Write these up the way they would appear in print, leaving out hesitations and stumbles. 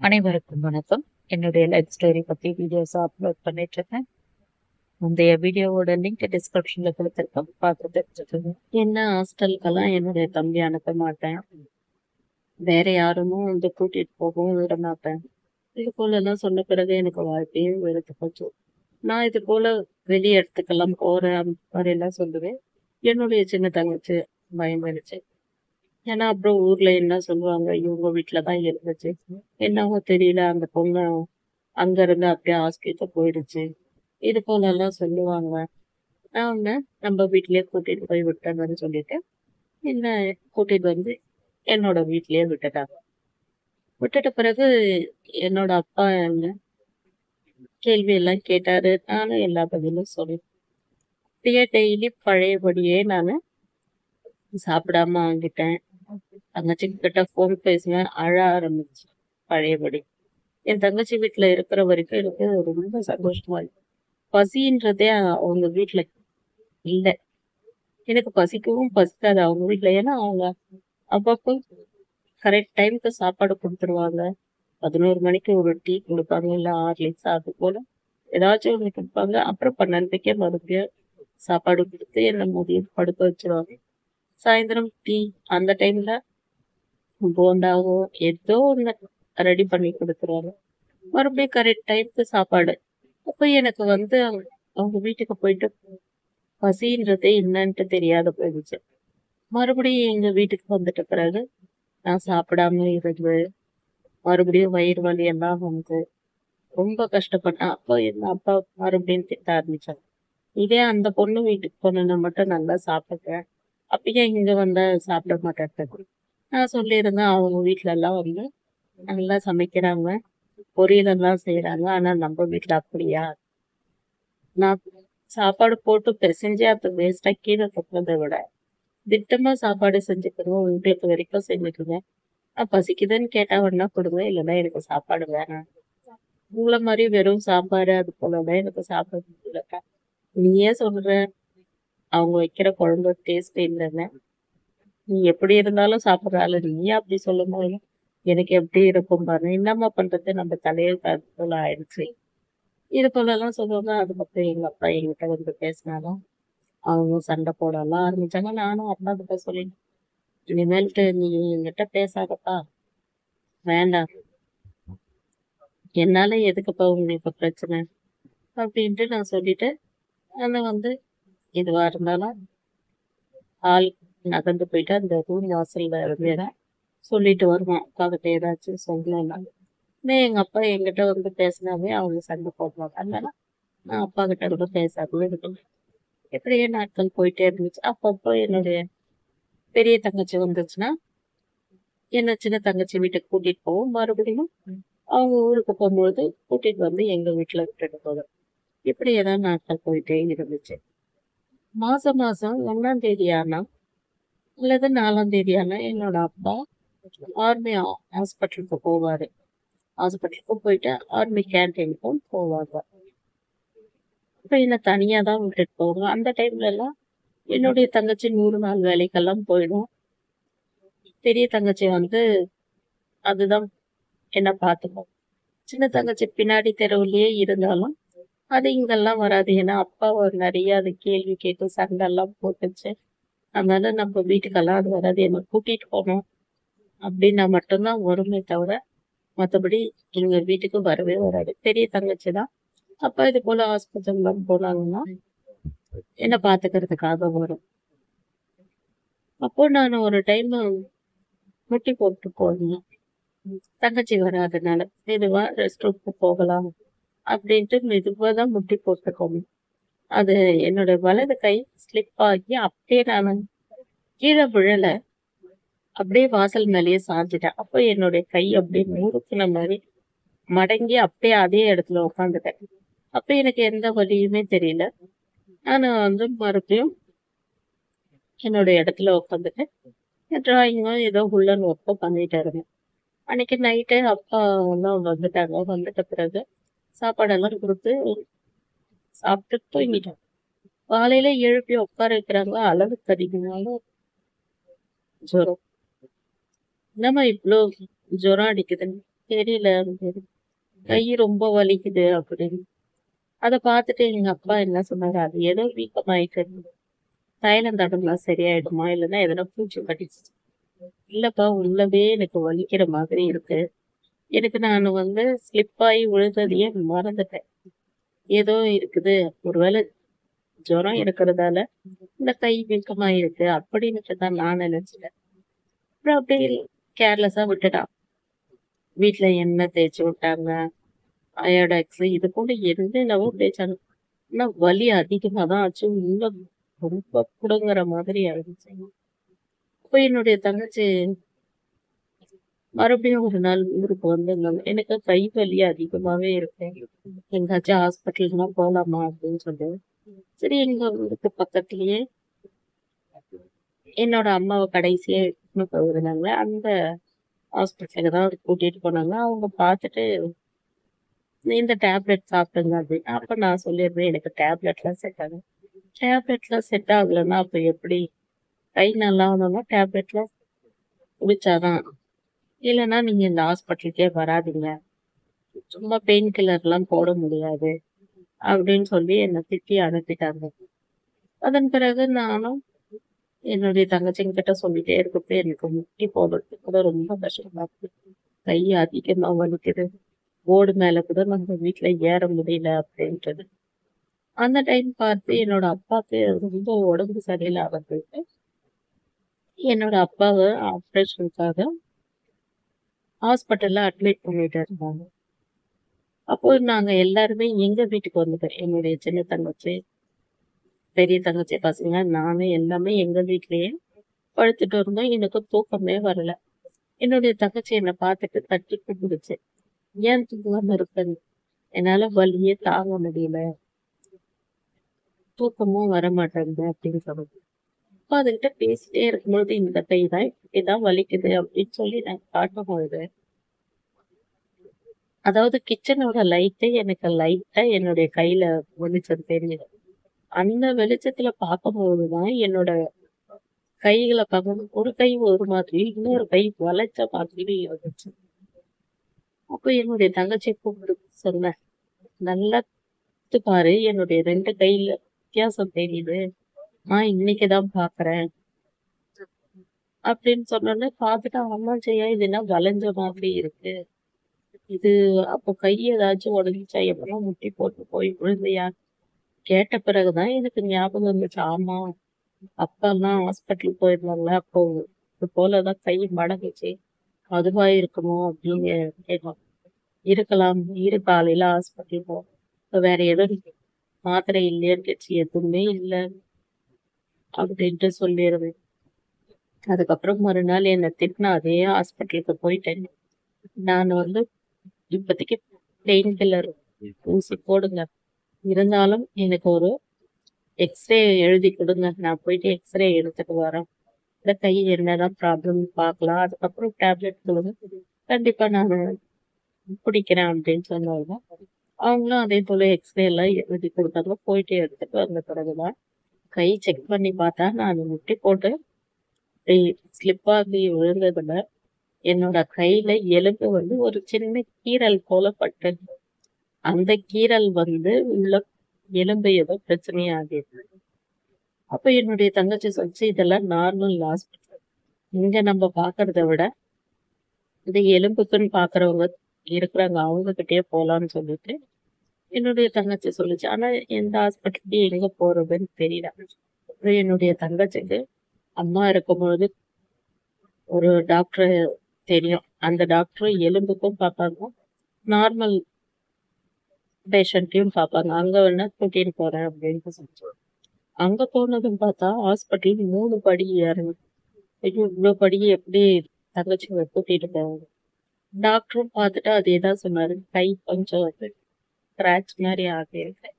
அனைவருக்கும் வணக்கம். என்னுடைய லைஃப் ஸ்டோரி பத்தி வீடியோஸ் அப்லோட் பண்ணிட்டு இருக்கேன். முந்தைய வீடியோவோட லிங்க் டிஸ்கிரிப்ஷன்ல கொடுத்துருக்கேன், பார்த்து தெரிஞ்சுக்கோங்க. என்ன ஹாஸ்டலுக்கெல்லாம் என்னுடைய தம்பி அனுப்ப மாட்டேன், வேற யாரும் வந்து கூட்டிட்டு போகவும் விட மாட்டேன். இது போல எல்லாம் சொன்ன பிறகு எனக்கு வாழ்க்கையே வெறுத்து போச்சு. நான் இது போல வெளி இடத்துக்கெல்லாம் போறேன் அந்த மாதிரி எல்லாம் சொல்லுவேன். என்னுடைய சின்ன தங்கச்சி பயந்துருச்சு. ஏன்னா அப்புறம் ஊர்ல என்ன சொல்லுவாங்க, இவங்க வீட்டுலதான் இருந்துச்சு, என்னவோ தெரியல அந்த பொண்ணு அங்க இருந்து அப்படியே ஹாஸ்பிட்டல் போயிடுச்சு, இது போல எல்லாம் சொல்லுவாங்க. நான் உடனே நம்ம வீட்லயே கூட்டிட்டு போய் விட்டேன்னு சொல்லிட்டு என்ன கூட்டிட்டு வந்து என்னோட வீட்லயே விட்டுட்டாங்க. விட்டுட்ட பிறகு என்னோட அப்பா என்ன கேள்வி எல்லாம் கேட்டாரு. நானும் எல்லா பதிலும் சொன்னேன். அப்படியே டெய்லி பழையபடியே நானு சாப்பிடாம வாங்கிட்டேன். தங்கச்சி கிட்ட போன் பேசுவேன், அழ ஆரம்பிச்சு பழையபடி. என் தங்கச்சி வீட்டுல இருக்கிற வரைக்கும் எனக்கு ரொம்ப சந்தோஷமா இருக்கு. பசின்றதே அவங்க வீட்டுல இல்ல. எனக்கு பசிக்கவும் பசிக்காது அவங்க வீட்டுல. ஏன்னா அவங்க அப்பப்போ கரெக்ட் டைமுக்கு சாப்பாடு கொடுத்துருவாங்க. 11 மணிக்கு ஒரு டீ கொடுப்பாங்க, இல்ல ஹார்லிக்ஸ் அது போல ஏதாச்சும் ஒண்ணு கொடுப்பாங்க. அப்புறம் 12க்கே மறுபடியும் சாப்பாடு கொடுத்து என்ன மதியம் படுக்க வச்சிருவாங்க. சாயந்தரம் டீ அந்த டைம்ல போண்டாவோ ஏதோ ஒண்ணு ரெடி பண்ணி கொடுத்துருவாங்க. மறுபடியும் கரெக்ட் டைமுக்கு சாப்பாடு. அப்ப எனக்கு வந்து அவங்க வீட்டுக்கு போயிட்டு பசின்றதே என்னன்ட்டு தெரியாத போயிடுச்சு. மறுபடியும் எங்க வீட்டுக்கு வந்துட்ட பிறகு நான் சாப்பிடாம இருந்து மறுபடியும் வயிறு வலி எல்லாம் வந்து ரொம்ப கஷ்டப்பட்டேன். அப்போ எங்க அப்பா மறுபடியும் திட்ட ஆரம்பிச்சாங்க. இதே அந்த பொண்ணு வீட்டுக்கு போனா மட்டும் நல்லா சாப்பிட்டேன், அப்பயே இங்க வந்தா சாப்பிட மாட்டேன். நான் சொல்லியிருந்தேன், அவங்க வீட்டுல எல்லாம் வந்து நல்லா சமைக்கிறாங்க, பொரியல் எல்லாம் செய்யறாங்க. ஆனா நம்ம வீட்டுல அப்படியா? நான் சாப்பாடு போட்டு பிசைஞ்சு அதை வேஸ்டா கீழே கொட்டுறதை விட திட்டமா சாப்பாடு செஞ்சுக்கிறோம், உங்களுக்கு வரைக்கும் செஞ்சுக்குவேன். பசிக்குதுன்னு கேட்டா வேணா கொடுங்க, இல்லைன்னா எனக்கு சாப்பாடு வேணாம். உங்களை மாதிரி வெறும் சாப்பாடு அது போலதான் எனக்கு சாப்பிட முடியலக்கா. நீயே சொல்ற அவங்க வைக்கிற குழம்பு டேஸ்ட் இல்லைன்னு. நீ எப்படி இருந்தாலும் சாப்பிட்றாள், நீயே அப்படி சொல்லும் போது எனக்கு எப்படி இருக்கும் பாரு. என்னம்மா பண்றது, நம்ம தலையில் போல ஆயிடுச்சு. இது போல எல்லாம் சொல்லுவாங்க. அதுக்கப்புறம் எங்க அப்பா என்கிட்ட வந்து பேசினாலும் அவங்க சண்டை போடலாம் ஆரம்பிச்சாங்க. நானும் அப்பா கிட்ட சொல்லிட்டேன், இனிமேல்ட்டு நீ என்கிட்ட பேசாதப்பா, வேண்டாம், என்னால எதுக்குப்பா உங்களுக்கு பிரச்சனை அப்படின்ட்டு நான் சொல்லிட்டு ஆனா வந்து எதுவா இருந்தாலும் ஆள் நகர்ந்து போயிட்டு அந்த ரூம் வாசல்ல இருந்து சொல்லிட்டு வருவான். அப்பா கிட்ட ஏதாச்சும் சொல்லலாம். எங்க அப்பா என்கிட்ட வந்து பேசினாவே அவங்க சண்டை போடுவாங்க. அதனால நான் அப்பா கிட்ட கூட பேசாம இருக்கேன். எப்படியே நாட்கள் போயிட்டே இருந்துச்சு. அப்பப்போ என்னுடைய பெரிய தங்கச்சி வந்துச்சுன்னா என்ன சின்ன தங்கச்சி வீட்டுக்கு கூட்டிட்டு போவோம். மறுபடியும் அவங்க ஊருக்கு போகும்போது கூட்டிட்டு வந்து எங்க வீட்டுல விட்டுட்டு போதும். இப்படி ஏதாவது நாட்கள் போயிட்டே இருந்துச்சு. மாசம் 1ஆம் தேதி ஆனா அல்லது 4ஆம் தேதி ஆனா என்னோட அப்பா ஆர்மி ஹாஸ்பிட்டலுக்கு போவாரு. ஹாஸ்பிட்டலுக்கு போயிட்டு ஆர்மி கேன்டீனுக்கும் போவாங்க. இப்ப என்ன தனியா தான் விட்டுட்டு போவாங்க. அந்த டைம்ல எல்லாம் என்னுடைய தங்கச்சி 100 நாள் வேலைக்கெல்லாம் போயிடும். பெரிய தங்கச்சி வந்து அதுதான் என்ன பார்த்துக்கும். சின்ன தங்கச்சி பின்னாடி தெருவுலயே இருந்தாலும் அது இங்கெல்லாம் வராது. ஏன்னா அப்பா ஒரு நிறைய அது கேள்வி கேட்டு சண்டை எல்லாம் போட்டுச்சு. அதனால நம்ம வீட்டுக்கெல்லாம் அது வராது. என்ன கூட்டிட்டு போனோம் அப்படின்னா மட்டும்தான் வருமே தவிர மற்றபடி எங்க வீட்டுக்கு வரவே வராது. பெரிய தங்கச்சி தான் அப்பா இது போல ஹாஸ்பிட்டல்லாம் போனாங்கன்னா என்ன பாத்துக்கிறதுக்காக வரும். அப்போ நான் ஒரு டைம் முட்டி போட்டு போனேன். தங்கச்சி வராதனால மெதுவா ரெஸ்ட் ரூம்க்கு போகலாம் அப்படின்ட்டு மெதுவா தான் முட்டி போட்டுக்கோங்க. அது என்னோட வலது கை ஸ்லிப் ஆகி அப்படியே நான் கீழே விழல, அப்படியே வாசல் மேலேயே சாஞ்சிட்டேன். அப்போ என்னுடைய கை அப்படியே முறுக்குன மாதிரி மடங்கி அப்படியே அதே இடத்துல உட்காந்துட்டேன். அப்ப எனக்கு எந்த வலியுமே தெரியல. நான் வந்து மறுபடியும் என்னோட இடத்துல உட்காந்துட்டு டிராயிங்கோ ஏதோ உள்ளன் ஒர்க்கோ பண்ணிட்டு இருந்தேன். அன்னைக்கு நைட்டு அப்பா எல்லாம் வந்துட்டாங்க. வந்துட்ட பிறகு சாப்பாடெல்லாம் கொடுத்து சாப்பிட்டு தூங்கிட்டேன். காலையில எழுப்பி உட்கார வைக்கிறாங்க. அளவுக்கு அதிகமான ஜுரம். என்னம்மா இவ்வளோ ஜுரம் அடிக்குதுன்னு தெரியல. கை ரொம்ப வலிக்குது அப்படின்னு. அத பார்த்துட்டு எங்க அப்பா என்ன சொன்னாரு, அது ஏதோ வீக்கமாயிட்டு இருக்கு. தைலம் தடவினா சரியாயிடுமா? இல்லன்னா எதனா பூச்சி கடிச்சிச்சு. இல்லப்பா உள்ளவே எனக்கு வலிக்கிற மாதிரி இருக்கு. எனக்கு நானு ஸ்லிப் ஆயி விழுந்ததையே மறந்துட்டேன். ஏதோ இருக்குது. ஒருவேளை ஜுரம் இருக்கிறதால இந்த கை வீக்கமா இருக்கு அப்படின்னுட்டு தான் நான் நினைச்சுட்டேன். அப்புறம் அப்படியே கேர்லெஸ்ஸா விட்டுட்டான். வீட்ல எண்ணெய் தேய்ச்சு விட்டாங்க. அயோடெக்ஸ் இது போல என்னென்னவோ தேய்ச்சாங்க. ஆனா வலி அதிகமா தான் ஆச்சு. உள்ள ரொம்ப புடுங்குற மாதிரி ஆயிடுச்சு. அப்ப என்னுடைய தங்கச்சி மறுபடியும் ஒரு நாள் ஊருக்கு வந்திருந்தாங்க. எனக்கு கை வலி அதிகமாவே இருக்கு. எங்கேயாச்சும் ஹாஸ்பிட்டல்லாம் போலாமா அப்படின்னு சொல்லி. சரி எங்க ஊருக்கு பக்கத்துலயே என்னோட அம்மாவ கடைசியா இட்டுன்னு போயிருந்தாங்க. அந்த ஹாஸ்பிட்டலுக்கு தான் கூட்டிட்டு போனாங்க. அவங்க பார்த்துட்டு இந்த டேப்லெட் சாப்பிடுங்க அப்படின்னு. அப்ப நான் சொல்லிடுறேன் எனக்கு டேப்லெட்லாம் செட் ஆகும். டேப்லெட்லாம் செட் ஆகலன்னா அப்ப எப்படி? கை நல்லா ஆகணும்னா டேப்லெட்லாம் குடிச்சாதான். இல்லைன்னா நீங்க இந்த ஹாஸ்பிட்டலுக்கே வராதீங்க. சும்மா பெயின் கில்லர்லாம் போட முடியாது. அப்படின்னு சொல்லி என்னை திட்டி அனுப்பிட்டாங்க. அதன் பிறகு நானும் என்னுடைய தங்கச்சிங்க கிட்ட சொல்லிட்டே இருக்கப்ப எனக்கு முட்டி போடுறதுக்கு கூட ரொம்ப கஷ்டமா இருக்கு. கை அதிகமா வலிக்குது. போர்டு மேல கூட நம்ம வீட்ல ஏற முடியல அப்படின்றது. அந்த டைம் பார்த்து என்னோட அப்பாவுக்கு ரொம்ப உடம்பு சரியில்லாம போயிட்டு என்னோட அப்பாவை ஆப்ரேஷனுக்காக ஹாஸ்பிட்டல்ல அட்மிட் பண்ணிட்டு இருந்தாங்க. அப்போ நாங்க எல்லாருமே எங்க வீட்டுக்கு வந்துட்டோம். என்னுடைய சின்ன தங்கச்சி, பெரிய தங்கச்சி பசங்க, நானு எல்லாமே எங்க வீட்லயே படுத்துட்டு இருந்தோம். எனக்கு தூக்கமே வரல. என்னுடைய தங்கச்சி என்னை பார்த்துட்டு தட்டி கூப்பிடுச்சு. ஏன் தூங்காம இருக்கன்னு? என்னால வலியே தாங்க முடியல. தூக்கமும் வர மாட்டேங்குது அப்படின்னு சொல்லுது. அப்ப அதுகிட்ட பேசிட்டே இருக்கும்போது இந்த கை தான் இப்படிதான் வலிக்குது அப்படின்னு சொல்லி நான் காட்டும்பொழுது, அதாவது கிச்சனோட லைட்டே எனக்கு லைட்டா என்னுடைய கையில வெளிச்சம் தெரியுது. அந்த வெளிச்சத்துல பார்க்கும்போதுதான் என்னோட கைகளை பார்க்கணும். ஒரு கை ஒரு மாதிரி, இன்னொரு கை வளைச்ச மாதிரி இருந்துச்சு. அப்ப என்னுடைய தங்கச்சி கூப்பிட்டு சொன்னேன், நல்லா பாரு என்னுடைய 2 கையில வித்தியாசம் தெரியுது. நான் இன்னைக்குதான் பாக்குறேன் அப்படின்னு சொன்னோன்னே பார்த்துட்டு அம்மா செய்யா இது என்ன வளைஞ்ச மாதிரி இருக்கு. இது அப்போ கை ஏதாச்சும் உடஞ்சிச்சா? எப்பதான் முட்டி போட்டு போய் விழுந்தியா? கேட்ட பிறகுதான் எனக்கு ஞாபகம் வந்துச்சு. ஆமா, அப்பாலாம் ஹாஸ்பிட்டலுக்கு போயிருந்தாங்களா அப்போ இது போலதான் கை மடங்குச்சு. அதுவா இருக்குமோ அப்படின்னு கேட்டோம். இருக்கலாம். இரு காலையில ஹாஸ்பிட்டல் போ. இப்ப வேற எதுவும் மாத்திரை இல்லையான்னு கேட்டுச்சு. எதுவுமே இல்ல அப்படின்ட்டு சொல்லிடுவேன். அதுக்கப்புறம் மறுநாள் என்னை திட்டின அதே ஹாஸ்பிட்டலுக்கு போயிட்டேன். நான் இப்போதைக்கு பெயின் கில்லர் ஊசி போடுங்க. இருந்தாலும் எனக்கு ஒரு எக்ஸ்ரே எழுதி கொடுங்க. நான் போயிட்டு எக்ஸ்ரே எடுத்துட்டு வரேன். இந்த கை என்னதான் ப்ராப்ளம் பார்க்கலாம். அதுக்கப்புறம் டேப்லெட் கொடுங்க. கண்டிப்பா நான் பிடிக்கிறேன் அப்படின்னு சொன்னாங்க. அவங்களும் அதே போல எக்ஸ்ரே எல்லாம் எழுதி கொடுத்தாங்க. போயிட்டு எடுத்துட்டு வந்த பிறகுதான் கை செக் பண்ணி பார்த்தா நான் முட்டி போட்டு ஸ்லிப் ஆகி விழுந்ததுல என்னோட கையில எலும்பு ஒரு சின்ன கீறல் போல பட்டது. அந்த கீறல் உள்ள எலும்பு ஏதோ பிரச்சனையாகிடுது. அப்ப என்னுடைய தங்கச்சி சொல்லிச்சு, இதெல்லாம் நார்மல் ஹாஸ்பிட்டல். இங்க நம்ம பாக்குறத விட இந்த எலும்புக்குன்னு பாக்குறவங்க இருக்கிறாங்க, அவங்க கிட்டயே போலான்னு சொல்லிட்டு என்னுடைய தங்கச்சி சொல்லுச்சு. ஆனா எந்த ஹாஸ்பிட்டலுக்கு எங்க போறதுன்னு தெரியல. அப்புறம் என்னுடைய தங்கச்சிக்கு அம்மா இருக்கும்பொழுது ஒரு டாக்டர் தெரியும். அந்த டாக்டர் எலும்புக்கும் பார்ப்பாங்க, நார்மல் பேஷண்ட்டையும் பார்ப்பாங்க. அங்க வேணா கூட்டிட்டு போறேன் அப்படின்ட்டு சொல்லிச்சு. அங்க போனதும் பார்த்தா ஹாஸ்பிட்டல் 3 படி ஏறணும். ஐயோ! இவ்ளோ படி எப்படி தங்கச்சிய கூட்டிட்டு போவாங்க? டாக்டரும் பார்த்துட்டு அதேதான் சொன்னாரு. கை கொஞ்சம் ஸ்க்ராட்ச் மாரி ஆகியிருக்கு.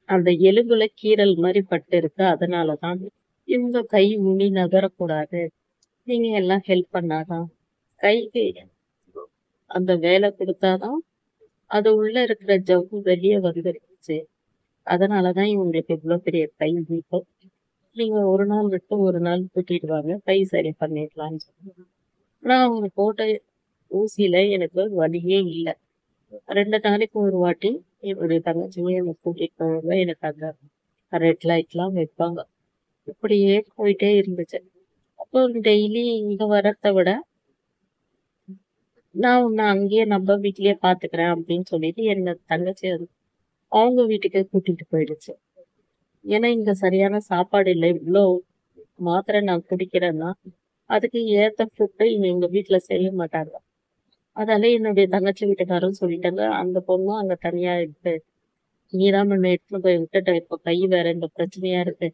அந்த எலும்புல கீறல் மாரி பட்டு இருக்கு. அதனாலதான் இவங்க கை ஊனி நகரக்கூடாது. நீங்க எல்லாம் ஹெல்ப் பண்ணாதான் கைக்கு அந்த வேலை கொடுத்தாதான் அது உள்ள இருக்கிற ஜவ்வு வெளியே வந்துருச்சு. அதனாலதான் இவங்களுக்கு இவ்வளவு பெரிய கை வீக்கம். நீங்க ஒரு நாள் விட்டு ஒரு நாள் கூட்டிட்டு வாங்க, கை சரி பண்ணிடலாம்னு சொன்னாங்க. ஆனா அவங்க போட்ட ஊசியில எனக்கு வலியே இல்ல. 2 நாளைக்கு ஒரு வாட்டி என்னுடைய தங்கச்சியும் என்ன கூட்டிட்டு போவாங்க. எனக்கு அந்த ரெட் லைட்லாம் வைப்பாங்க. இப்படியே போயிட்டே இருந்துச்சு. அப்போ டெய்லி இங்க வர்றத விட, நான் உன்ன அங்கேயே நம்ம வீட்லயே பாத்துக்கிறேன் அப்படின்னு சொல்லிட்டு என்ன தங்கச்சி அவங்க வீட்டுக்கே கூட்டிட்டு போயிடுச்சு. ஏன்னா இங்க சரியான சாப்பாடு இல்ல. இவ்ளோ மாத்திரை நான் குடிக்கிறேன்னா, அதுக்கு ஏத்த ஃபுட்டு எங்க வீட்ல செய்ய மாட்டாங்க. அதால என்னுடைய தங்கச்சி வீட்டுக்காரரும் சொல்லிட்டாங்க, அந்த பொண்ணும் அங்க தனியா இருக்கு. நீ தான் முன்ன எடுத்துன்னு போய் விட்டுட்ட. இப்ப கை வேற இந்த பிரச்சனையா இருக்கு.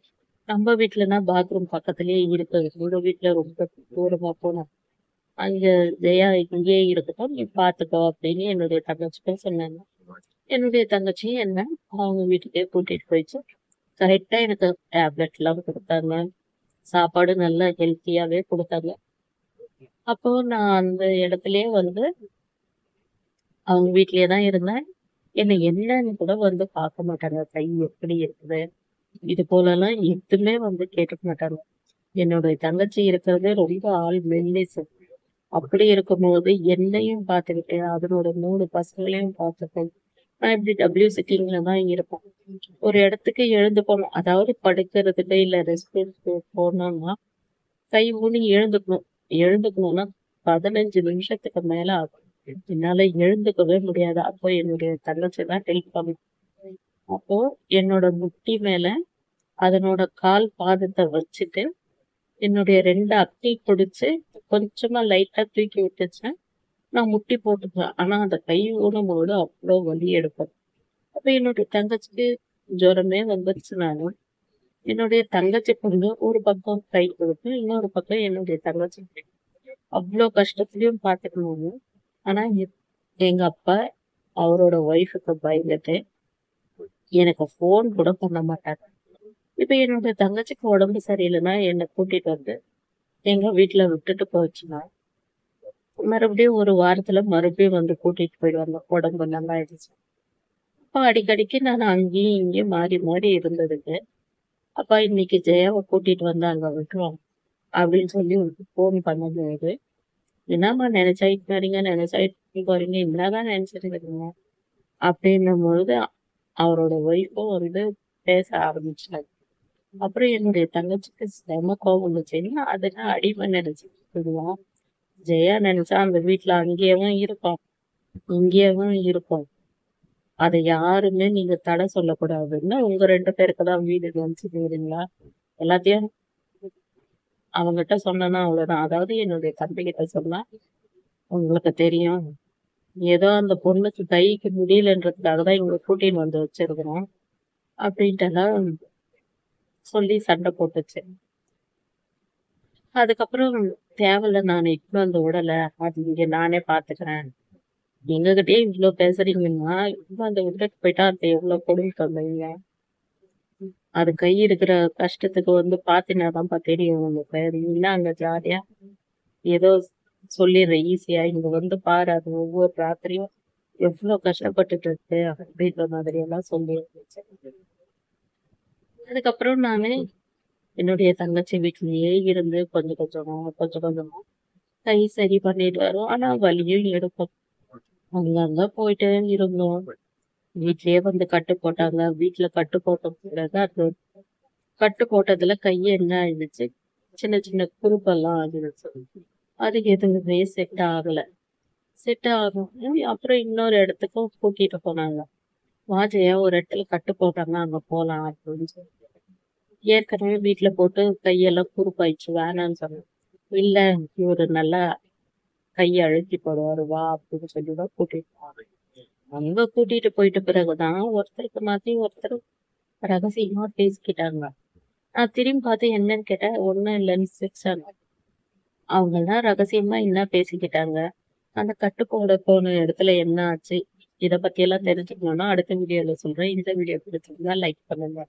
நம்ம வீட்லனா பாத்ரூம் பக்கத்துலயே இருக்கு. உங்க வீட்ல ரொம்ப தூரமா போணும். அங்க ஜெயா இங்கேயே இருக்கட்டும். நீ பார்த்துக்கோ அப்படின்னு என்னுடைய தங்கச்சிக்கும் சொன்னாங்க. என்னுடைய தங்கச்சியும் என்ன அவங்க வீட்டுக்கே கூட்டிட்டு போயிடுச்சு. கரெக்ட்டா எனக்கு டேப்லெட்லாம் குடுத்தாங்க. சாப்பாடு நல்லா ஹெல்த்தியாவே குடுத்தாங்க. அப்போ நான் அந்த இடத்திலேயே வந்து அவங்க வீட்லயே தான் இருந்தேன். என்ன என்னன்னு கூட வந்து பார்க்க மாட்டாங்க. கை எப்படி இருக்குது? இது போலலாம் எதுவுமே வந்து கேட்டுக்க மாட்டாங்க. என்னோட தங்கச்சி இருக்கிறதே ரொம்ப ஆள் மெல்லிசு. அப்படி இருக்கும்போது என்னையும் பார்த்துக்கிட்டு, அதனோட 3 பசங்களையும் பார்த்துட்டு, நான் இப்படி சிட்டிங்ல தான் இருப்பேன். ஒரு இடத்துக்கு எழுந்து போணும். அதாவது படுக்கிறதுக்கு இல்ல ரெஸ்ட் எடுக்க போனோம்னா, கை ஊனி எழுந்துக்கணும். எழுந்துக்கணும்னா 15 நிமிஷத்துக்கு மேல ஆகும். என்னால எழுந்துக்கவே முடியாது. அப்போ என்னுடைய தங்கச்சி தான் ஹெல்ப் பண்ணும். அப்போ என்னோட முட்டி மேல அதனோட கால் பாதத்த வச்சுட்டு, என்னுடைய 2 அக்கி பிடிச்சு கொஞ்சமா லைட்டா தூக்கி விட்டுச்சுன்னா, நான் முட்டி போட்டுக்குவேன். ஆனா அந்த கை ஊனும்போது அவ்ளோ வலி எடுக்கும். அப்ப என்னுடைய தங்கச்சிக்கு ஜுரமே வந்துருச்சுனாலும், என்னுடைய தங்கச்சி பொண்ணு ஒரு பக்கம் கை கொடுக்கும். இன்னொரு பக்கம் என்னுடைய தங்கச்சி அவ்ளோ கஷ்டத்துலயும் பார்த்துக்கணும். ஆனா எங்க அப்பா அவரோட ஒய்ஃப்க்கு பயந்துட்டு எனக்கு ஃபோன் கூட பண்ண மாட்டாரு. இப்ப என்னோட தங்கச்சிக்கு உடம்பு சரியில்லைன்னா என்ன கூட்டிட்டு வந்து எங்க வீட்ல விட்டுட்டு போச்சுன்னா, மறுபடியும் ஒரு வாரத்துல மறுபடியும் வந்து கூட்டிட்டு போயிடுவாங்க. உடம்பு நல்லா ஆயிடுச்சு. அப்ப அடிக்கடிக்கு நான் அங்கேயும் இங்கேயும் மாறி மாறி இருந்ததுக்கு, அப்பா இன்னைக்கு ஜெயாவ கூட்டிட்டு வந்தாங்க விட்டுருவோம் அப்படின்னு சொல்லி ஃபோன் பண்ணும்போது, என்னம்மா நினைச்சா இட்னீங்க, நினைச்சா இட்னு போறீங்க, என்னதான் நினைச்சிட்டு இருக்கீங்க? அப்படின்னும்பொழுது அவரோட ஒய்ஃபும் வந்து பேச ஆரம்பிச்சாங்க. அப்புறம் என்னுடைய தங்கச்சிக்கு செம கோவம் வந்துச்சு. என்ன அதுன்னா அடிமை நினைச்சுக்கிட்டுயா? ஜெயா நினைச்சா அந்த வீட்ல அங்கேயேவும் இருப்போம், இங்கேயேவும் இருப்போம். அதை யாருமே நீங்க தடை சொல்லக்கூடாதுன்னா, உங்க 2 பேருக்கு தான் வீடு நினைச்சுக்கிறீங்களா? எல்லாத்தையும் அவங்ககிட்ட சொன்னேன்னா அவ்வளவுதான். அதாவது என்னுடைய தம்பிகிட்ட சொன்னா, உங்களுக்கு தெரியும். ஏதோ அந்த பொண்ணுக்கு கைக்கு முடியலன்றதுக்காக தான் இவங்க கூட்டின்னு வந்து வச்சிருக்கிறோம். அப்படின்ட்டுலாம் சொல்லி சண்டை போட்டுச்சு. அதுக்கப்புறம் தேவையில்ல நான் இட்டுன்னு வந்து விடல. அது இங்க நானே பார்த்துக்கிறேன். எங்ககிட்டயே இவ்ளோ பேசுறீங்கன்னா, இட்டுன்னு வந்து விட்டுட்டு போயிட்டா அது எவ்ளோ கொடுமை சொல்லுவீங்க? அது கை இருக்கிற கஷ்டத்துக்கு வந்து பார்த்தீன்னாதான்ப்பா தெரியும் உனக்கு. நீலாம் அங்க ஜாலியா ஏதோ சொல்லிடுற ஈஸியா. இங்க வந்து பாரு அது ஒவ்வொரு ராத்திரியும் எவ்ளோ கஷ்டப்பட்டுட்டு இருக்கு அப்படின்ற மாதிரி எல்லாம் சொல்லி இருந்துச்சு. அதுக்கப்புறம் நானு என்னுடைய தங்கச்சி வீட்லயே இருந்து கொஞ்சம் கொஞ்சமா, கொஞ்சம் கொஞ்சமா கை சரி பண்ணிட்டு வரோம். ஆனா வலியும் எடுக்கும். அங்கங்க போயிட்டு இருந்தோம். வீட்லயே வந்து கட்டு போட்டாங்க. வீட்ல கட்டு போட்ட பிறகு அது கட்டு போட்டதுல கை என்ன ஆயிடுச்சு, சின்ன சின்ன குருப்பெல்லாம் ஆகிடுச்சு. அது எதுவுமே செட் ஆகல. செட் ஆகும் அப்புறம் இன்னொரு இடத்துக்கும் கூட்டிட்டு போனாங்க. வா ஜெயா ஒரு இடத்துல கட்டு போட்டாங்க அங்க போலாம் அப்படின்னு சொல்லி. ஏற்கனவே வீட்ல போட்டு கையெல்லாம் குருப்பாயிடுச்சு வேணான்னு சொன்னேன். இல்ல இவரு நல்லா கைய அழுத்தி போடுவாரு வா அப்படின்னு சொல்லிதான் கூட்டிட்டு போனாங்க. அங்க கூட்டிட்டு போயிட்ட பிறகுதான் ஒருத்தருக்கு மாத்தி ஒருத்தர் ரகசியமா பேசிக்கிட்டாங்க. நான் திரும்பி பார்த்து என்னன்னு கேட்டேன். ஒண்ணும் இல்லைன்னு சிரிச்சாங்க. அவங்கலாம் ரகசியமா என்ன பேசிக்கிட்டாங்க? அந்த கட்டு போட போன இடத்துல என்ன ஆச்சு? இத பத்தி எல்லாம் தெரிஞ்சுக்கணும்னா அடுத்த வீடியோல சொல்றேன். இந்த வீடியோ பிடிச்சிருந்தா லைக் பண்ணுங்க.